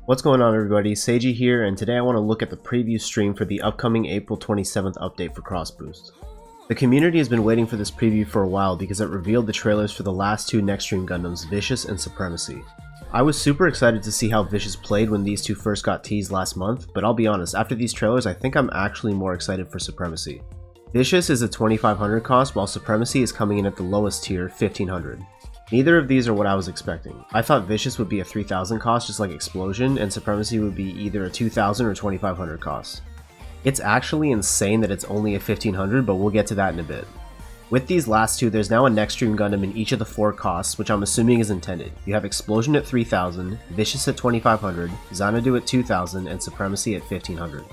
What's going on, everybody? Seiji here, and today I want to look at the preview stream for the upcoming April 27th update for XBoost. The community has been waiting for this preview for a while because it revealed the trailers for the last two N-EXTREME Gundams, Vicious and Supremacy. I was super excited to see how Vicious played when these two first got teased last month, but I'll be honest, after these trailers I think I'm actually more excited for Supremacy. Vicious is a 2500 cost, while Supremacy is coming in at the lowest tier, 1500. Neither of these are what I was expecting. I thought Vicious would be a 3000 cost just like Explosion, and Supremacy would be either a 2000 or 2500 cost. It's actually insane that it's only a 1500, but we'll get to that in a bit. With these last two, there's now a N-EXTREME Gundam in each of the four costs, which I'm assuming is intended. You have Explosion at 3000, Vicious at 2500, Xanadu at 2000, and Supremacy at 1500.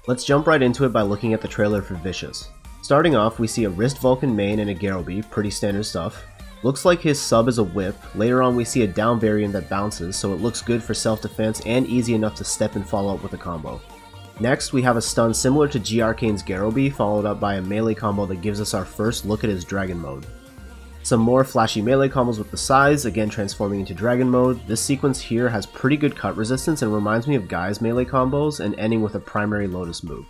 Let's jump right into it by looking at the trailer for Vicious. Starting off, we see a Wrist Vulcan main and a Garobi, pretty standard stuff. Looks like his sub is a whip. Later on we see a down variant that bounces, so it looks good for self-defense and easy enough to step and follow up with a combo. Next we have a stun similar to G Arcane's Garobi, followed up by a melee combo that gives us our first look at his dragon mode. Some more flashy melee combos with the size, again transforming into dragon mode. This sequence here has pretty good cut resistance and reminds me of Guy's melee combos, and ending with a primary Lotus move.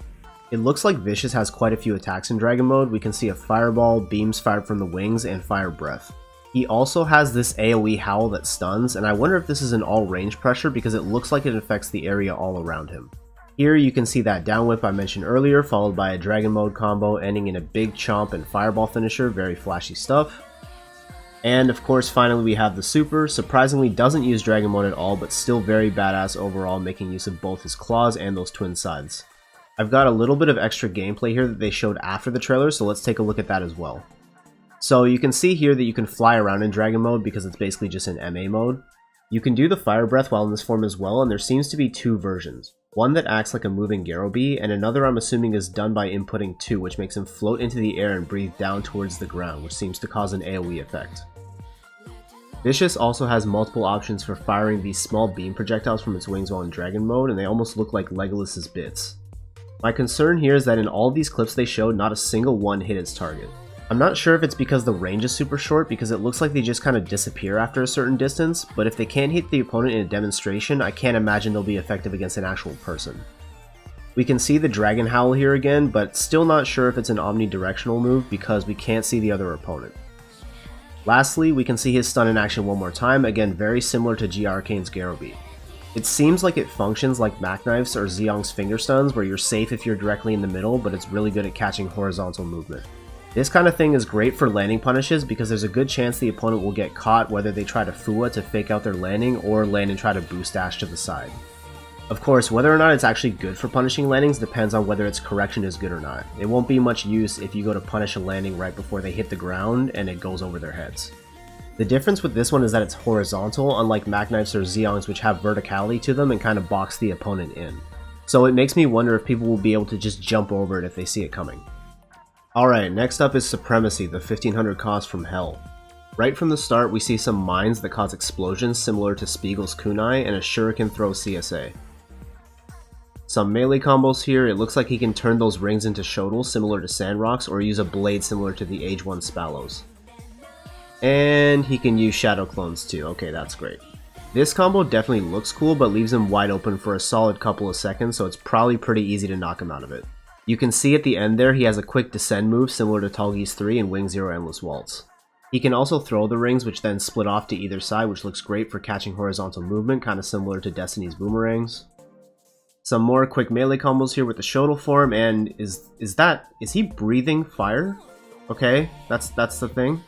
It looks like Vicious has quite a few attacks in dragon mode. We can see a fireball, beams fired from the wings, and fire breath. He also has this AoE howl that stuns, and I wonder if this is an all range pressure because it looks like it affects the area all around him. Here you can see that down whip I mentioned earlier, followed by a dragon mode combo ending in a big chomp and fireball finisher, very flashy stuff. And of course finally we have the super, surprisingly doesn't use dragon mode at all, but still very badass overall, making use of both his claws and those twin sides. I've got a little bit of extra gameplay here that they showed after the trailer, so let's take a look at that as well. So you can see here that you can fly around in dragon mode because it's basically just in MA mode. You can do the fire breath while in this form as well, and there seems to be two versions. One that acts like a moving Garobi, and another I'm assuming is done by inputting 2, which makes him float into the air and breathe down towards the ground, which seems to cause an AoE effect. Vicious also has multiple options for firing these small beam projectiles from its wings while in dragon mode, and they almost look like Legolas's bits. My concern here is that in all these clips they showed, not a single one hit its target. I'm not sure if it's because the range is super short, because it looks like they just kind of disappear after a certain distance, but if they can't hit the opponent in a demonstration, I can't imagine they'll be effective against an actual person. We can see the Dragon Howl here again, but still not sure if it's an omnidirectional move because we can't see the other opponent. Lastly, we can see his stun in action one more time, again very similar to G Arcane's Garobi. It seems like it functions like Mac Knife's or Zeong's finger stuns, where you're safe if you're directly in the middle, but it's really good at catching horizontal movement. This kind of thing is great for landing punishes because there's a good chance the opponent will get caught whether they try to Fua to fake out their landing or land and try to boost dash to the side. Of course, whether or not it's actually good for punishing landings depends on whether its correction is good or not. It won't be much use if you go to punish a landing right before they hit the ground and it goes over their heads. The difference with this one is that it's horizontal, unlike Mac Knife's or Zeong's, which have verticality to them and kind of box the opponent in. So it makes me wonder if people will be able to just jump over it if they see it coming. Alright, next up is Supremacy, the 1500 cost from Hell. Right from the start we see some mines that cause explosions similar to Spiegel's Kunai and a shuriken throw CSA. Some melee combos here. It looks like he can turn those rings into Shodels similar to Sandrocks, or use a blade similar to the Age 1 Spallows. And he can use Shadow Clones too, okay, that's great. This combo definitely looks cool, but leaves him wide open for a solid couple of seconds, so it's probably pretty easy to knock him out of it. You can see at the end there he has a quick descend move similar to Tallgeese 3 and Wing Zero Endless Waltz. He can also throw the rings, which then split off to either side, which looks great for catching horizontal movement, kind of similar to Destiny's boomerangs. Some more quick melee combos here with the Shodel form, and is he breathing fire? Okay, that's the thing.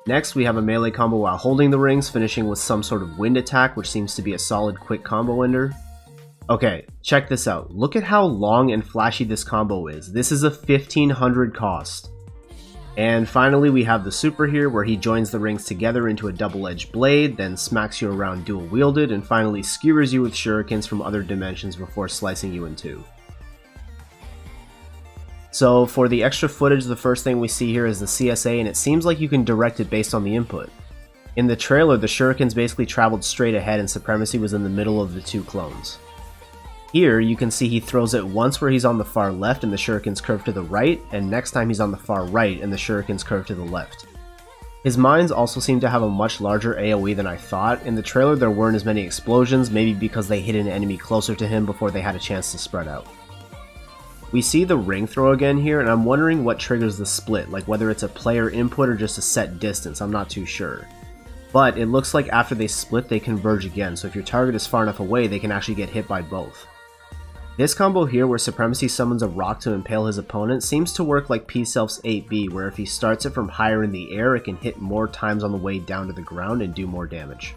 Next we have a melee combo while holding the rings, finishing with some sort of wind attack, which seems to be a solid quick combo ender. Okay, check this out. Look at how long and flashy this combo is. This is a 1500 cost. And finally we have the super here, where he joins the rings together into a double-edged blade, then smacks you around dual-wielded, and finally skewers you with shurikens from other dimensions before slicing you in two. So for the extra footage, the first thing we see here is the CSA, and it seems like you can direct it based on the input. In the trailer, the shurikens basically traveled straight ahead and Supremacy was in the middle of the two clones. Here, you can see he throws it once where he's on the far left and the shurikens curve to the right, and next time he's on the far right and the shurikens curve to the left. His mines also seem to have a much larger AoE than I thought. In the trailer there weren't as many explosions, maybe because they hit an enemy closer to him before they had a chance to spread out. We see the ring throw again here, and I'm wondering what triggers the split, like whether it's a player input or just a set distance, I'm not too sure. But it looks like after they split they converge again, so if your target is far enough away they can actually get hit by both. This combo here where Supremacy summons a rock to impale his opponent seems to work like P-Self's 8B, where if he starts it from higher in the air it can hit more times on the way down to the ground and do more damage.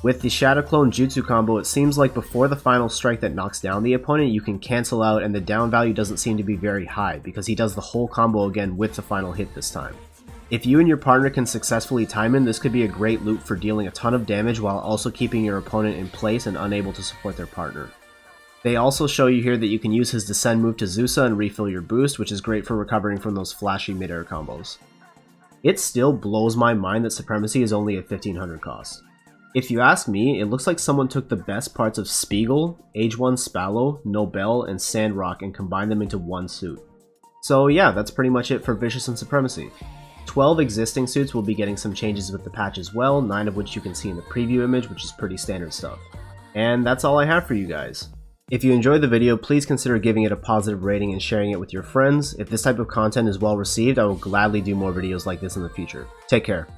With the Shadow Clone Jutsu combo, it seems like before the final strike that knocks down the opponent you can cancel out, and the down value doesn't seem to be very high because he does the whole combo again with the final hit this time. If you and your partner can successfully time him, this could be a great loop for dealing a ton of damage while also keeping your opponent in place and unable to support their partner. They also show you here that you can use his descend move to Zusa and refill your boost, which is great for recovering from those flashy mid-air combos. It still blows my mind that Supremacy is only at 1500 cost. If you ask me, it looks like someone took the best parts of Spiegel, Age 1 Spallow, Nobel, and Sandrock and combined them into one suit. So yeah, that's pretty much it for Vicious and Supremacy. 12 existing suits will be getting some changes with the patch as well, 9 of which you can see in the preview image, which is pretty standard stuff. And that's all I have for you guys. If you enjoyed the video, please consider giving it a positive rating and sharing it with your friends. If this type of content is well received, I will gladly do more videos like this in the future. Take care.